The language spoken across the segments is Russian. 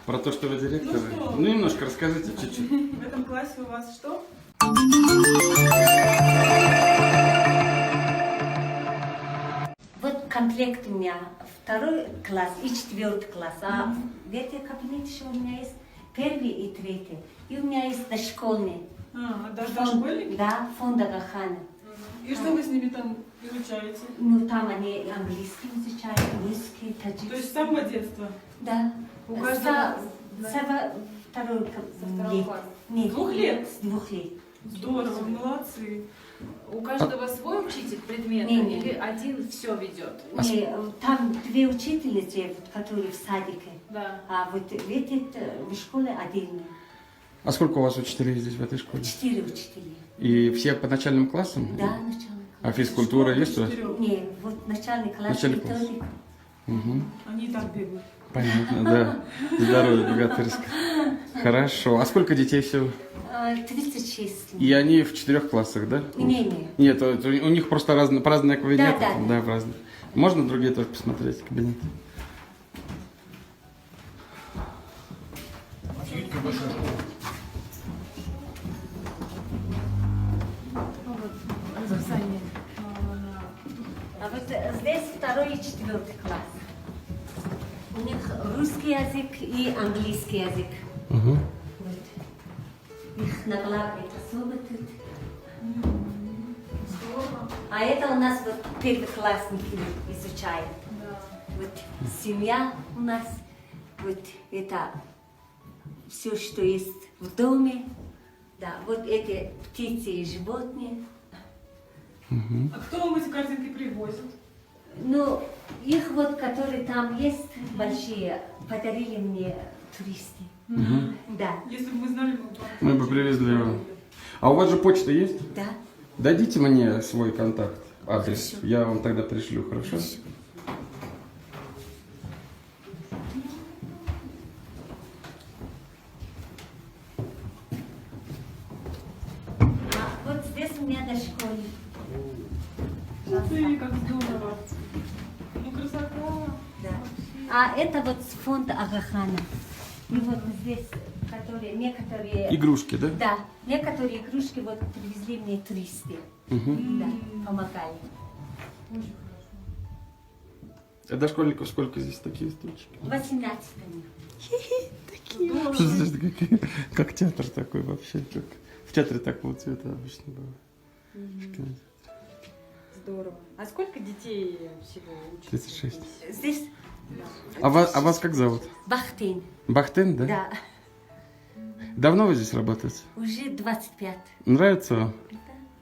Про то, что вы директор? Ну что? Ну, немножко расскажите, чуть-чуть. В этом классе у вас что? Вот комплект у меня второй класс и четвертый класс. А в этом кабинете еще у меня есть первый и третий. И у меня есть дошкольный. Даже дошкольники? Да, фонд Агахана. И что вы с ними там изучаете? Ну, там они английский изучают, русский, таджикский. То есть с самого детства? Да. У каждого- Второй второго класса? Нет, 2 лет? С 2 лет. Здорово, молодцы. У каждого свой учитель предмета Не-не. или один все ведет? Не, там две учительницы, вот, которые в садике. Да. А вот в школе отдельно. А сколько у вас учителей здесь в этой школе? 4 учителя. И все по начальным классам? Да, начальный А физкультура Что есть у вас? до 4? Не, вот начальный класс, Начальный класс. методик. Угу. Они и так бегают. Понятно, да. Здоровье богатырское. Хорошо. А сколько детей всего? 36. И они в 4 классах, да? Не. Нет, у них просто разные кабинеты. Да. Да, в разных. Можно другие тоже посмотреть кабинеты? А вот здесь второй и четвертый класс. У них русский язык и английский язык. Угу. Вот. Их накладывает особо тут. А это у нас вот первоклассники изучают. Вот семья у нас, вот это все, что есть в доме. Да, вот эти птицы и животные. А кто вам эти картинки привозит? Ну, их вот, которые там есть, большие, подарили мне туристы. Да, Если бы мы знали, мы бы вам Мы бы привезли вам. А у вас же почта есть? да. Дадите мне свой контакт, адрес. Хорошо. Я вам тогда пришлю, хорошо? А вот здесь у меня дошкольник. Ух ты, как здорово. Ну, красота. Да. А это вот с фонда Агахана. И вот здесь, которые некоторые... Игрушки, да? Да, некоторые игрушки вот привезли мне туристы. Угу. Да, помогали. А дошкольников сколько здесь такие стульчики? 18 Как театр такой вообще. В театре такого цвета обычно бывает. Здорово. А сколько детей всего учатся? 36. Здесь А вас как зовут? Бахтин. Бахтин, да? Да, Давно вы здесь работаете? уже 25. Нравится вам?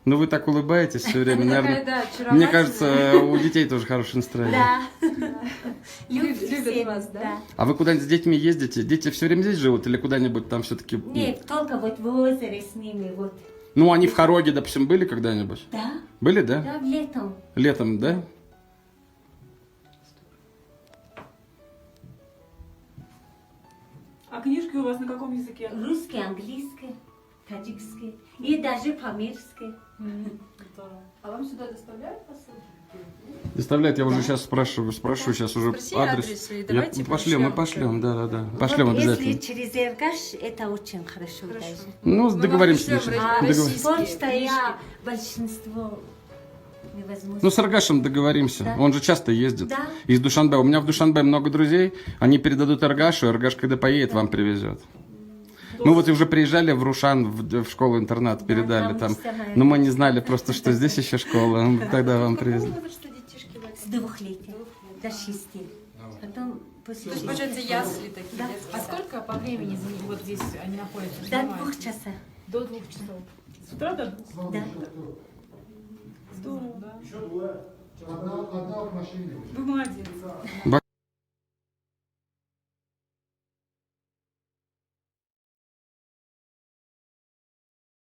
Ну вы так улыбаетесь все время, Она такая, наверное. да, Мне очаровательная. кажется, у детей тоже хорошее настроение. Да. Любят всем, вас, да? А вы куда-нибудь с детьми ездите? Дети все время здесь живут или куда-нибудь там все-таки? Нет, только вот в озере с ними, вот. Ну, они в Хароге, допустим, были когда-нибудь? Да, Были, да? да, летом. Летом, да? А книжки у вас на каком языке? Русский, английский, таджикский и даже по-мирски. Здорово. А вам сюда доставляют посылки? Доставляет, я уже сейчас спрашиваю сейчас уже Спроси адрес. адрес, и давайте мы пошлем. пошлем, да. Пошлем Вот обязательно. если через Эргаш, это очень хорошо, даже. Ну, Мы договоримся. вам пришлем А Российские почта я книжки. большинство невозможно. Ну, с Аргашем договоримся. Да. Он же часто ездит. Да. Из Душанбе. У меня в Душанбе много друзей. Они передадут Аргашу. Аргаш, когда поедет, вам привезет. Мы вот уже приезжали в Рушан, в школу-интернат, передали там там. самое- Но мы не знали просто, что здесь еще школа. Тогда вам привезли. Какого возраста детишки в С 2 лет до 6. Потом после То есть, 6. получается, ясли такие Да. детские. А сколько по времени вот здесь они находятся? До занимаются? 2 часов. До 2 часов. С утра до 2? Да. Здорово. Еще двое. Одна в машине. Вы молодец.